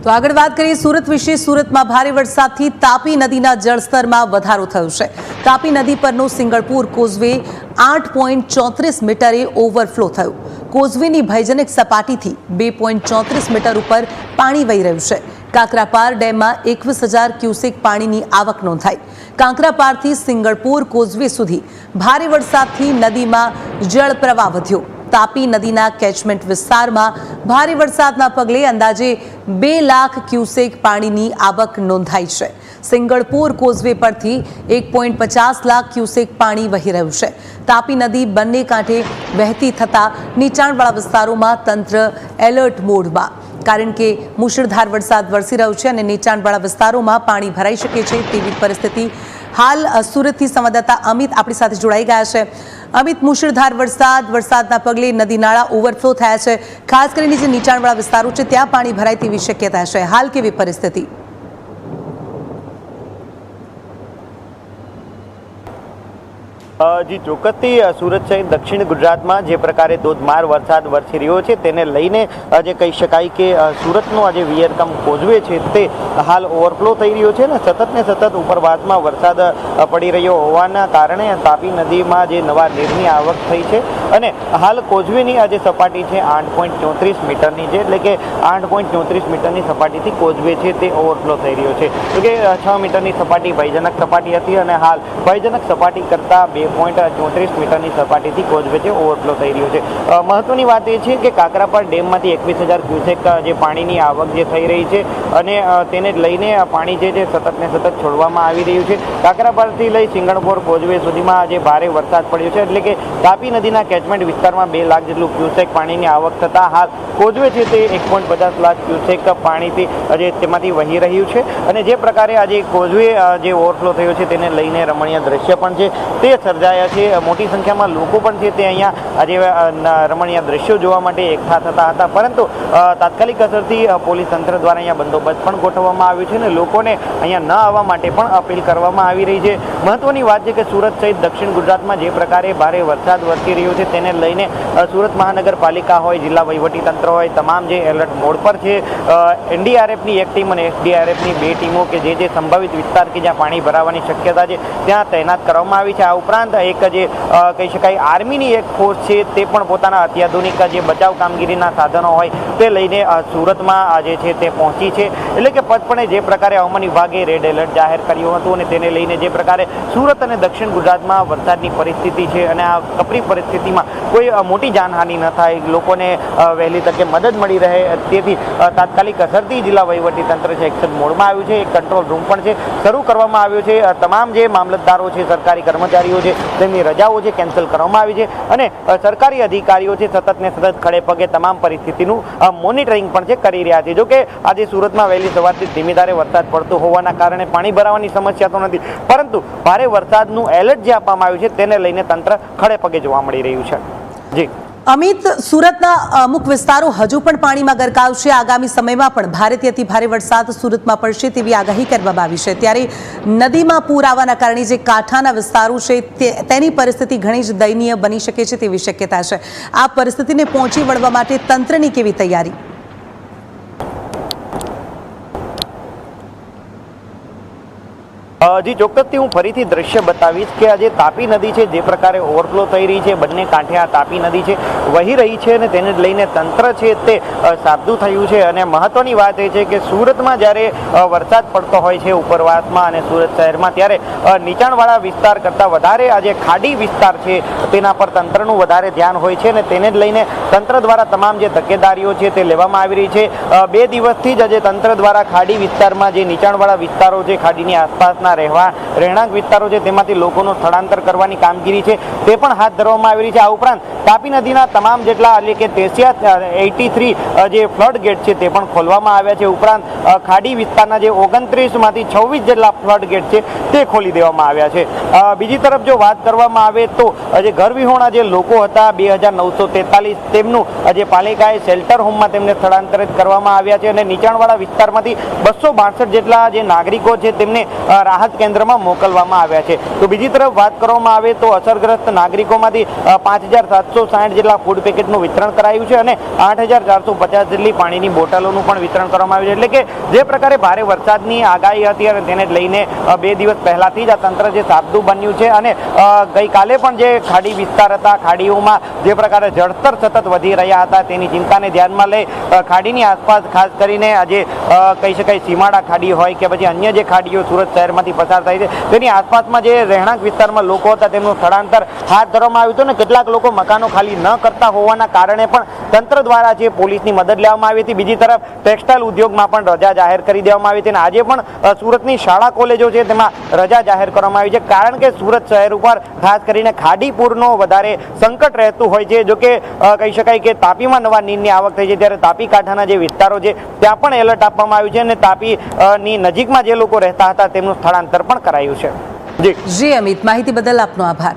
તો આગળ વાત કરીએ સુરત વિશે। સુરતમાં ભારે વરસાદથી તાપી નદીના જળસ્તરમાં વધારો થયો છે। તાપી નદી પરનો સિંગળપુર કોઝવે 8.34 મીટરે ઓવરફ્લો થયો। કોઝવેની ભયજનક સપાટીથી 2.34 મીટર ઉપર પાણી વહી રહ્યું છે। કાંકરાપાર ડેમમાં 21,000 ક્યુસેક પાણીની આવક નોંધાઈ। કાંકરાપારથી સિંગળપુર કોઝવે સુધી ભારે વરસાદથી નદીમાં જળપ્રવાહ વધ્યો। તાપી નદીના કેચમેન્ટ વિસ્તારમાં ભારે વરસાદના પગલે અંદાજે 2 લાખ ક્યુસેક પાણીની આવક નોંધાઈ છે। સિંગળપુર કોઝવે પરથી 1.50 લાખ ક્યુસેક પાણી વહી રહ્યું છે। તાપી નદી બંને કાંઠે વહેતી થતા નીચાણવાળા વિસ્તારોમાં તંત્ર એલર્ટ મોડમાં, કારણ કે મુશળધાર વરસાદ વરસી રહ્યો છે અને નીચાણવાળા વિસ્તારોમાં પાણી ભરાઈ શકે છે તેવી પરિસ્થિતિ। હાલ સુરતથી સંવાદદાતા અમિત આપણી સાથે જોડાઈ ગયા છે। અમિત, મુશળધાર વરસાદના પગલે નદી નાળા ઓવરફ્લો થયા છે। ખાસ કરીને જે નીચાણવાળા વિસ્તારો છે ત્યાં પાણી ભરાય તેવી શક્યતા છે। હાલ કેવી પરિસ્થિતિ? जी ચોક્કસથી સુરત સહિત દક્ષિણ ગુજરાતમાં જે પ્રકારે ધોધમાર વરસાદ વરસી રહ્યો છે તેને લઈને જે કહી શકાય કે સુરતનો આજે વિયરકમ કોઝવે છે તે હાલ ઓવરફ્લો થઈ રહ્યો છે ને સતત ઉપરવાસમાં વરસાદ પડી રહ્યો હોવાના કારણે તાપી નદીમાં જે નવા નીરની આવક થઈ છે અને હાલ કોઝવેની આ જે સપાટી છે 8.34 મીટરની છે, એટલે કે 8.34 મીટરની સપાટીથી કોઝવે છે તે ઓવરફ્લો થઈ રહ્યો છે। તો કે 6 મીટરની સપાટી ભયજનક સપાટી હતી અને હાલ ભયજનક સપાટી કરતાં 2.34 મીટરની સપાટીથી કોઝવે છે ઓવરફ્લો થઈ રહ્યો છે। મહત્વની વાત એ છે કે કાંકરાપાર ડેમમાંથી 21,000 ક્યુસેક જે પાણીની આવક જે થઈ રહી છે અને તેને લઈને પાણી જે છે સતત છોડવામાં આવી રહ્યું છે। કાંકરાપારથી લઈ સિંગણપોર કોઝવે સુધીમાં આજે ભારે વરસાદ પડ્યો છે, એટલે કે તાપી નદીના કેચમેન્ટ વિસ્તારમાં 2 લાખ જેટલું ક્યુસેક પાણીની આવક થતાં હાલ કોઝવે છે તે 1.50 લાખ ક્યુસેક પાણીથી આજે તેમાંથી વહી રહ્યું છે। અને જે પ્રકારે આજે કોઝવે જે ઓવરફ્લો થયો છે તેને લઈને રમણીય દ્રશ્ય પણ છે તે સર્જાયા છે। મોટી સંખ્યામાં લોકો પણ છે તે અહીંયા આજે રમણીય દ્રશ્યો જોવા માટે એકઠા થતા હતા, પરંતુ તાત્કાલિક અસરથી પોલીસ તંત્ર દ્વારા અહીંયા બંદોબસ્ત પણ ગોઠવવામાં આવ્યો છે અને લોકોને અહીંયા ન આવવા માટે પણ અપીલ કરવામાં આવી રહી છે। મહત્વની વાત છે કે સુરત સહિત દક્ષિણ ગુજરાતમાં જે પ્રકારે ભારે વરસાદ વરસી રહ્યો છે તેને લઈને સુરત મહાનગરપાલિકા હોય, જિલ્લા વહીવટીતંત્ર હોય, તમામ જે એલર્ટ મોડ પર છે। એનડીઆરએફની એક ટીમ અને એસડીઆરએફની 2 ટીમો કે જે સંભવિત વિસ્તાર કે જ્યાં પાણી ભરાવાની શક્યતા છે ત્યાં તૈનાત કરવામાં આવી છે। આ ઉપરાંત એક જે કહી શકાય આર્મીની એક ફોર્સ છે તે પણ પોતાના અત્યાધુનિક જે બચાવ કામગીરીના સાધનો હોય તે લઈને સુરતમાં આજે છે તે પહોંચી છે। એટલે કે પટપણે જે પ્રકારે હવામાન વિભાગે રેડ એલર્ટ જાહેર કર્યું હતું અને તેને લઈને જે પ્રકારે સુરત અને દક્ષિણ ગુજરાતમાં વરસાદની પરિસ્થિતિ છે અને આ કપરી પરિસ્થિતિમાં કોઈ મોટી જાનહાનિ ન થાય, લોકોને વહેલી તકે મદદ મળી રહે તેથી તાત્કાલિક અસરથી જિલ્લા વહીવટીતંત્ર છે એક્શન મોડમાં આવ્યું છે। એક કંટ્રોલ રૂમ પણ છે શરૂ કરવામાં આવ્યો છે। તમામ જે મામલતદારો છે, સરકારી કર્મચારીઓ છે તેમની રજાઓ છે કેન્સલ કરવામાં આવી છે અને સરકારી અધિકારીઓ છે સતત ખડે પગે તમામ પરિસ્થિતિનું મોનિટરિંગ પણ છે કરી રહ્યા છે। જોકે આજે સુરતમાં વહેલી સવારથી ધીમી ધારે વરસાદ પડતો હોવાના કારણે પાણી ભરાવાની સમસ્યા તો નથી, પરંતુ ભારે વરસાદનું એલર્ટ જે આપવામાં આવ્યું છે તેને લઈને તંત્ર ખડે પગે જોવા મળી રહ્યું છે। જી અમિત, સુરતના અમુક વિસ્તારો હજુ પણ પાણીમાં ગરકાવ છે। આગામી સમયમાં પણ ભારેથી અતિ ભારે વરસાદ સુરતમાં પડશે તેવી આગાહી કરવામાં આવી છે, ત્યારે નદીમાં પૂર આવવાના કારણે જે કાંઠાના વિસ્તારો છે તેની પરિસ્થિતિ ઘણી જ દયનીય બની શકે છે તેવી શક્યતા છે। આ પરિસ્થિતિને પહોંચી વળવા માટે તંત્રની કેવી તૈયારી? જી ચોક્કસથી હું ફરીથી દ્રશ્ય બતાવીશ કે આજે તાપી નદી છે જે પ્રકારે ઓવરફ્લો થઈ રહી છે, બંને કાંઠે આ તાપી નદી છે વહી રહી છે અને તેને લઈને તંત્ર છે તે સાબદું થયું છે। અને મહત્વની વાત એ છે કે સુરતમાં જ્યારે વરસાદ પડતો હોય છે ઉપરવાસમાં અને સુરત શહેરમાં, ત્યારે નીચાણવાળા વિસ્તાર કરતાં વધારે આજે ખાડી વિસ્તાર છે તેના પર તંત્રનું વધારે ધ્યાન હોય છે અને તેને જ લઈને તંત્ર દ્વારા તમામ જે તકેદારીઓ છે તે લેવામાં આવી રહી છે। 2 દિવસથી જ આજે તંત્ર દ્વારા ખાડી વિસ્તારમાં જે નીચાણવાળા વિસ્તારો છે, ખાડીની આસપાસના રહેણાંક વિસ્તારો છે તેમાંથી લોકોનું સ્થળાંતર કરવાની કામગીરી છે તે પણ હાથ ધરવામાં આવી રહી છે। આ ઉપરાંત તાપી નદીના તમામ જેટલા એટલે કે 83 જે ફ્લડ ગેટ છે તે પણ ખોલવામાં આવ્યા છે। ઉપરાંત ખાડી વિસ્તારના જે 29 માંથી 26 જેટલા ફ્લડ ગેટ છે તે ખોલી દેવામાં આવ્યા છે। બીજી તરફ જો વાત કરવામાં આવે તો જે ઘરવિહોણા જે લોકો હતા 2943 તેમનું જે પાલિકાએ શેલ્ટર હોમમાં તેમને સ્થળાંતરિત કરવામાં આવ્યા છે અને નીચાણવાળા વિસ્તારમાંથી 262 જેટલા જે નાગરિકો છે તેમને રાહત રાહત કેન્દ્રમાં મોકલવામાં આવ્યા છે. તો બીજી તરફ વાત કરવામાં આવે તો અસરગ્રસ્ત નાગરિકોમાંથી 5,760 જેટલા ફૂડ પેકેટનું વિતરણ કરાયું છે અને 8,450 જેટલી પાણીની બોટલોનું પણ વિતરણ કરવામાં આવ્યું છે. એટલે કે જે પ્રકારે ભારે વરસાદની આગાહી હતી અને તેને લઈને 2 દિવસ પહેલાથી જ આ તંત્ર જે સાબદું બન્યું છે અને ગઈકાલે પણ જે ખાડી વિસ્તાર હતા, ખાડીઓમાં જે પ્રકારે જળસ્તર સતત વધી રહ્યા હતા તેની ચિંતાને ધ્યાનમાં લઈ ખાડીની આસપાસ ખાસ કરીને આજે કહી શકાય સીમાડા ખાડી હોય કે પછી અન્ય જે ખાડીઓ સુરત શહેરમાંથી પસાર થાય છે તેની આસપાસમાં જે રહેણાંક વિસ્તારમાં લોકો હતા તેમનું સ્થળાંતર હાથ ધરવામાં આવ્યું હતું ને કેટલાક લોકો મકાનો ખાલી ન કરતા હોવાના કારણે પણ તંત્ર દ્વારા જે પોલીસની મદદ લેવામાં આવી હતી. બીજી તરફ ટેક્સટાઇલ ઉદ્યોગમાં પણ રજા જાહેર કરી દેવામાં આવી હતી અને આજે પણ સુરતની શાળા કોલેજો છે તેમાં રજા જાહેર કરવામાં આવી છે કારણ કે સુરત શહેર ઉપર ખાસ કરીને ખાડીપુરનો વધારે સંકટ રહેતું હોય છે. જો કે કહી શકાય કે તાપીમાં નવા નીરની આવક થઈ છે ત્યારે તાપી કાંઠાના જે વિસ્તારો છે ત્યાં પણ એલર્ટ આપવામાં આવ્યું છે અને તાપીની નજીકમાં જે લોકો રહેતા હતા તેમનું સ્થળાંતર પણ કરાયું છે. જી અમિત, માહિતી બદલ આપનો આભાર.